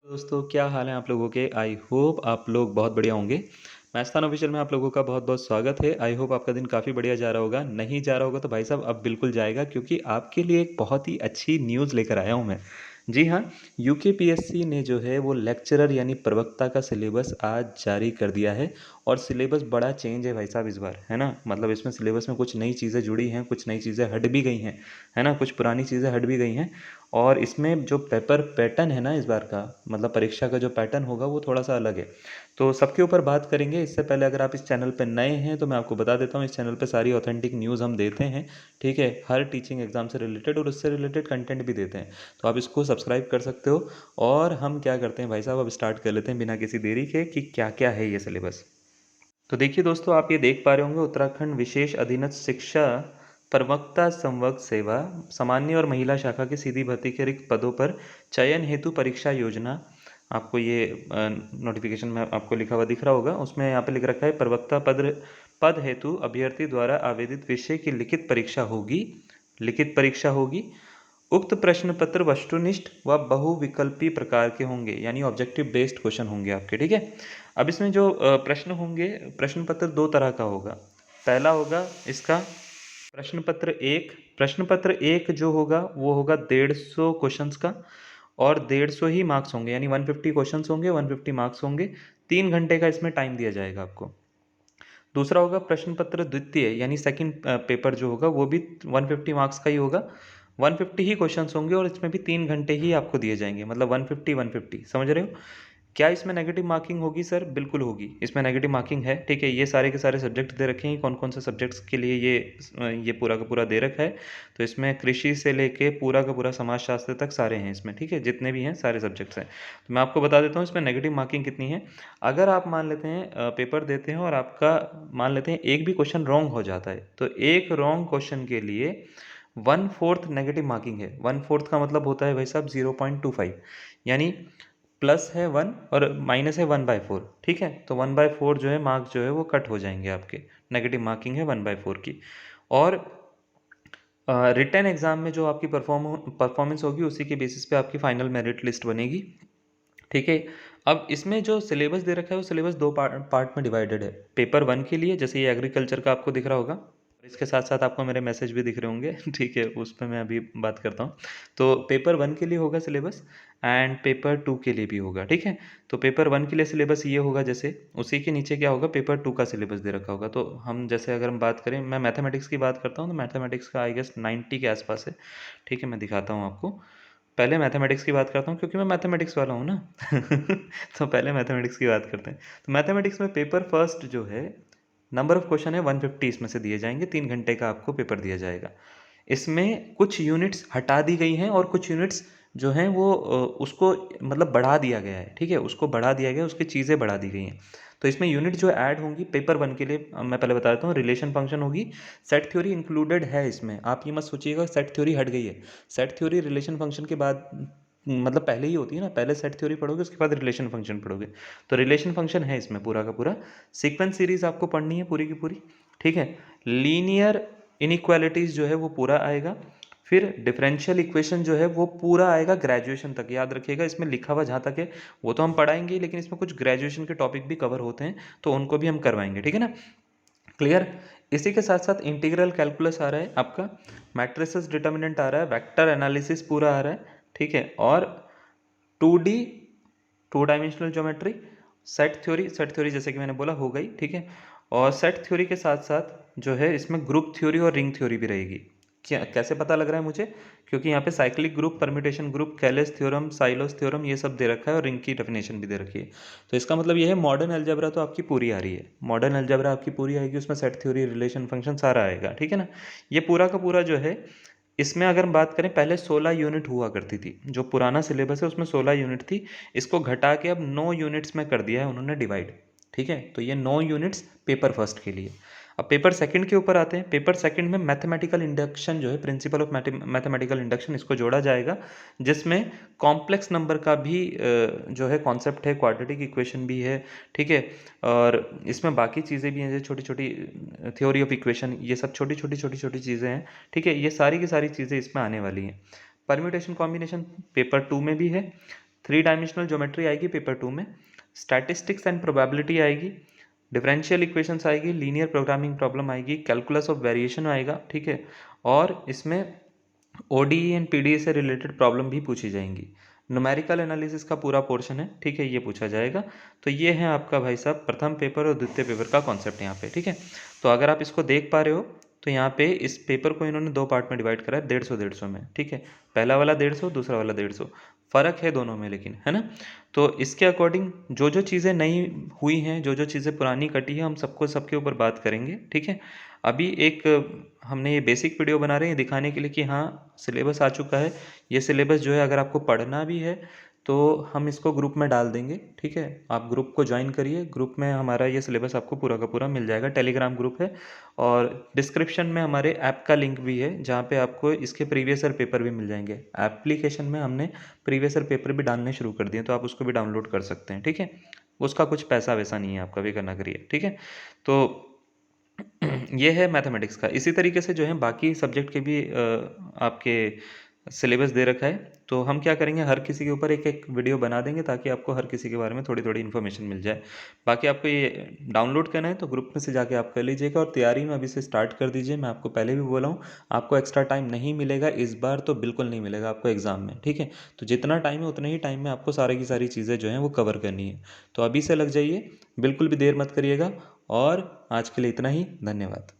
दोस्तों, क्या हाल है आप लोगों के? आई होप आप लोग बहुत बढ़िया होंगे। मैथ्स ऑफिशियल में आप लोगों का बहुत-बहुत स्वागत है। आई होप आपका दिन काफ़ी बढ़िया जा रहा होगा। नहीं जा रहा होगा तो भाई साहब अब बिल्कुल जाएगा, क्योंकि आपके लिए एक बहुत ही अच्छी न्यूज़ लेकर आया हूँ मैं। जी हाँ, यूकेपीएससी ने जो है वो लेक्चरर यानी प्रवक्ता का सिलेबस आज जारी कर दिया है। और सिलेबस बड़ा चेंज है भाई साहब इस बार, है ना? मतलब इसमें सिलेबस में कुछ नई चीज़ें जुड़ी हैं, कुछ नई चीज़ें हट भी गई हैं, है ना? कुछ पुरानी चीज़ें हट भी गई हैं। और इसमें जो पेपर पैटर्न है ना इस बार का, मतलब परीक्षा का जो पैटर्न होगा वो थोड़ा सा अलग है। तो सबके ऊपर बात करेंगे। इससे पहले अगर आप इस चैनल पर नए हैं तो मैं आपको बता देता हूँ, इस चैनल पे सारी ऑथेंटिक न्यूज़ हम देते हैं, ठीक है? हर टीचिंग एग्जाम से रिलेटेड और उससे रिलेटेड कंटेंट भी देते हैं। तो आप इसको सब्सक्राइब कर सकते हो। और हम क्या करते हैं भाई साहब, अब स्टार्ट कर लेते हैं बिना किसी देरी के कि क्या क्या है ये सिलेबस। तो देखिए दोस्तों, आप ये देख पा रहे होंगे, उत्तराखंड विशेष अधीनस्थ शिक्षा प्रवक्ता संवर्ग सेवा सामान्य और महिला शाखा की सीधी भर्ती के रिक्त पदों पर चयन हेतु परीक्षा योजना। आपको ये नोटिफिकेशन में आपको लिखा हुआ दिख रहा होगा, उसमें यहाँ पे लिख रखा है प्रवक्ता पद पद हेतु अभ्यर्थी द्वारा आवेदित विषय की लिखित परीक्षा होगी। उक्त प्रश्न पत्र वस्तुनिष्ठ व बहुविकल्पी प्रकार के होंगे, यानी ऑब्जेक्टिव बेस्ड क्वेश्चन होंगे आपके, ठीक है? अब इसमें जो प्रश्न होंगे, प्रश्न पत्र दो तरह का होगा। पहला होगा इसका प्रश्न पत्र एक जो होगा वो होगा 150 क्वेश्चंस का। और 150 ही मार्क्स होंगे, यानी 150 क्वेश्चंस होंगे, 150 मार्क्स होंगे। 3 घंटे का इसमें टाइम दिया जाएगा आपको। दूसरा होगा प्रश्न पत्र द्वितीय, यानी सेकंड पेपर जो होगा वो भी 150 मार्क्स का ही होगा। 150 ही क्वेश्चंस होंगे और इसमें भी 3 घंटे ही आपको दिए जाएंगे, मतलब 150 150, समझ रहे हो? क्या इसमें नेगेटिव मार्किंग होगी सर? बिल्कुल होगी, इसमें नेगेटिव मार्किंग है, ठीक है? ये सारे के सारे सब्जेक्ट दे रखे हैं, कौन कौन से सब्जेक्ट्स के लिए ये पूरा का पूरा दे रखा है। तो इसमें कृषि से लेके पूरा का पूरा समाजशास्त्र तक सारे हैं इसमें, ठीक है? जितने भी हैं सारे सब्जेक्ट्स हैं। तो मैं आपको बता देता हूँ इसमें नेगेटिव मार्किंग कितनी है। अगर आप मान लेते हैं पेपर देते हैं और आपका मान लेते हैं एक भी क्वेश्चन रॉन्ग हो जाता है, तो एक रॉन्ग क्वेश्चन के लिए 1/4 नेगेटिव मार्किंग है। 1/4 का मतलब होता है भाई साहब 0.25, यानी प्लस है 1 और माइनस है 1/4, ठीक है? तो 1/4 जो है मार्क्स जो है वो कट हो जाएंगे आपके। नेगेटिव मार्किंग है 1/4 की। और रिटन एग्जाम में जो आपकी परफॉर्मेंस होगी उसी के बेसिस पे आपकी फाइनल मेरिट लिस्ट बनेगी, ठीक है? अब इसमें जो सिलेबस दे रखा है वो सिलेबस दो पार्ट में डिवाइडेड है। पेपर 1 के लिए, जैसे ये एग्रीकल्चर का आपको दिख रहा होगा, और इसके साथ साथ आपको मेरे मैसेज भी दिख रहे होंगे ठीक है, उस पर मैं अभी बात करता हूँ। तो पेपर 1 के लिए होगा सिलेबस, एंड पेपर 2 के लिए भी होगा, ठीक है? तो पेपर 1 के लिए सिलेबस ये होगा, जैसे उसी के नीचे क्या होगा, पेपर 2 का सिलेबस दे रखा होगा। तो हम जैसे अगर हम बात करें, मैं मैथमेटिक्स की बात करता हूँ, तो मैथमेटिक्स का आई गेस 90 के आसपास है, ठीक है? मैं दिखाता हूँ आपको। पहले मैथमेटिक्स की बात करता हूँ, क्योंकि मैं मैथमेटिक्स वाला हूँ ना तो पहले मैथमेटिक्स की बात करते हैं। तो मैथमेटिक्स में पेपर फर्स्ट जो है, नंबर ऑफ क्वेश्चन है 150, इसमें से दिए जाएंगे। 3 घंटे का आपको पेपर दिया जाएगा। इसमें कुछ यूनिट्स हटा दी गई हैं और कुछ यूनिट्स जो हैं वो उसको मतलब बढ़ा दिया गया है, ठीक है? उसको बढ़ा दिया गया है, उसकी चीज़ें बढ़ा दी गई हैं। तो इसमें यूनिट जो ऐड होंगी पेपर 1 के लिए, मैं पहले बता देता हूँ। रिलेशन फंक्शन होगी, सेट थ्योरी इंक्लूडेड है इसमें। आप ये मत सोचिएगा सेट थ्योरी हट गई है। सेट थ्योरी रिलेशन फंक्शन के बाद मतलब पहले ही होती है ना, पहले सेट थ्योरी पढ़ोगे उसके बाद रिलेशन फंक्शन पढ़ोगे। तो रिलेशन फंक्शन है इसमें पूरा का पूरा। सीक्वेंस सीरीज आपको पढ़नी है पूरी की पूरी, ठीक है? लीनियर इनइक्वालिटीज़ जो है वो पूरा आएगा। फिर डिफरेंशियल इक्वेशन जो है वो पूरा आएगा ग्रेजुएशन तक, याद रखिएगा। इसमें लिखा हुआ जहाँ तक है वो तो हम पढ़ाएंगे ही, लेकिन इसमें कुछ ग्रेजुएशन के टॉपिक भी कवर होते हैं, तो उनको भी हम करवाएंगे, ठीक है ना? क्लियर? इसी के साथ साथ इंटीग्रल कैलकुलस आ रहा है आपका, मैट्रिसेस डिटर्मिनेंट आ रहा है, वेक्टर एनालिसिस पूरा आ रहा है, ठीक है? और 2D, 2 dimensional geometry, set theory जैसे कि मैंने बोला हो गई, ठीक है? और सेट थ्योरी के साथ साथ जो है इसमें ग्रुप थ्योरी और रिंग थ्योरी भी रहेगी। क्या कैसे पता लग रहा है मुझे? क्योंकि यहाँ पे cyclic group, permutation group, Cayley's theorem, Sylow's theorem ये सब दे रखा है और रिंग की डेफिनेशन भी दे रखी है। तो इसका मतलब ये है मॉडर्न अलजेब्रा तो आपकी पूरी आ रही है। मॉडर्न अलजेब्रा आपकी पूरी आएगी, उसमें सेट थ्योरी, रिलेशन फंक्शन सारा आएगा, ठीक है ना? ये पूरा का पूरा जो है, इसमें अगर हम बात करें, पहले 16 यूनिट हुआ करती थी। जो पुराना सिलेबस है उसमें 16 यूनिट थी, इसको घटा के अब 9 यूनिट्स में कर दिया है उन्होंने डिवाइड, ठीक है? तो ये 9 यूनिट्स पेपर फर्स्ट के लिए। अब पेपर सेकंड के ऊपर आते हैं। पेपर सेकंड में मैथमेटिकल इंडक्शन जो है, प्रिंसिपल ऑफ मैथमेटिकल इंडक्शन, इसको जोड़ा जाएगा, जिसमें कॉम्प्लेक्स नंबर का भी जो है कॉन्सेप्ट है, क्वाड्रेटिक इक्वेशन भी है, ठीक है? और इसमें बाकी चीज़ें भी हैं, जैसे छोटी छोटी थ्योरी ऑफ इक्वेशन, ये सब छोटी छोटी छोटी छोटी चीज़ें हैं, ठीक है? ये सारी की सारी चीज़ें इसमें आने वाली हैं। परम्यूटेशन कॉम्बिनेशन पेपर 2 में भी है। 3 डायमेंशनल ज्योमेट्री आएगी पेपर 2 में, स्टैटिस्टिक्स एंड प्रोबेबिलिटी आएगी, डिफरेंशियल इक्वेशंस आएगी, लीनियर प्रोग्रामिंग प्रॉब्लम आएगी, कैलकुलस ऑफ वेरिएशन आएगा, ठीक है, और इसमें ओडीई एंड पीडीई से रिलेटेड प्रॉब्लम भी पूछी जाएंगी। न्यूमेरिकल एनालिसिस का पूरा पोर्शन है, ठीक है, ये पूछा जाएगा। तो ये है आपका भाई साहब प्रथम पेपर और द्वितीय पेपर का कॉन्सेप्ट यहाँ पे, ठीक है। तो अगर आप इसको देख पा रहे हो तो यहाँ पे इस पेपर को इन्होंने 2 पार्ट में डिवाइड करा है, 150-150 में, ठीक है। पहला वाला 150, दूसरा वाला 150, फ़र्क है दोनों में लेकिन, है ना। तो इसके अकॉर्डिंग जो जो चीज़ें नई हुई हैं, जो जो चीज़ें पुरानी कटी है, हम सबको सबके ऊपर बात करेंगे, ठीक है। अभी एक हमने ये बेसिक वीडियो बना रहे हैं दिखाने के लिए कि हाँ सिलेबस आ चुका है। ये सिलेबस जो है अगर आपको पढ़ना भी है तो हम इसको ग्रुप में डाल देंगे, ठीक है। आप ग्रुप को ज्वाइन करिए, ग्रुप में हमारा ये सिलेबस आपको पूरा का पूरा मिल जाएगा, टेलीग्राम ग्रुप है। और डिस्क्रिप्शन में हमारे ऐप का लिंक भी है जहाँ पे आपको इसके प्रीवियस ईयर पेपर भी मिल जाएंगे। एप्लीकेशन में हमने प्रीवियस ईयर पेपर भी डालने शुरू कर दिए, तो आप उसको भी डाउनलोड कर सकते हैं, ठीक है। उसका कुछ पैसा वैसा नहीं है, आपका भी करना करिए, ठीक है। तो ये है मैथमेटिक्स का। इसी तरीके से जो है बाकी सब्जेक्ट के भी आपके सिलेबस दे रखा है। तो हम क्या करेंगे, हर किसी के ऊपर एक एक वीडियो बना देंगे ताकि आपको हर किसी के बारे में थोड़ी थोड़ी इन्फॉर्मेशन मिल जाए। बाकी आपको ये डाउनलोड करना है तो ग्रुप में से जाके आप कर लीजिएगा, और तैयारी में अभी से स्टार्ट कर दीजिए। मैं आपको पहले भी बोला हूँ, आपको एक्स्ट्रा टाइम नहीं मिलेगा इस बार, तो बिल्कुल नहीं मिलेगा आपको एग्ज़ाम में, ठीक है। तो जितना टाइम है उतने ही टाइम में आपको सारी की सारी चीज़ें जो हैं वो कवर करनी है। तो अभी से लग जाइए, बिल्कुल भी देर मत करिएगा। और आज के लिए इतना ही, धन्यवाद।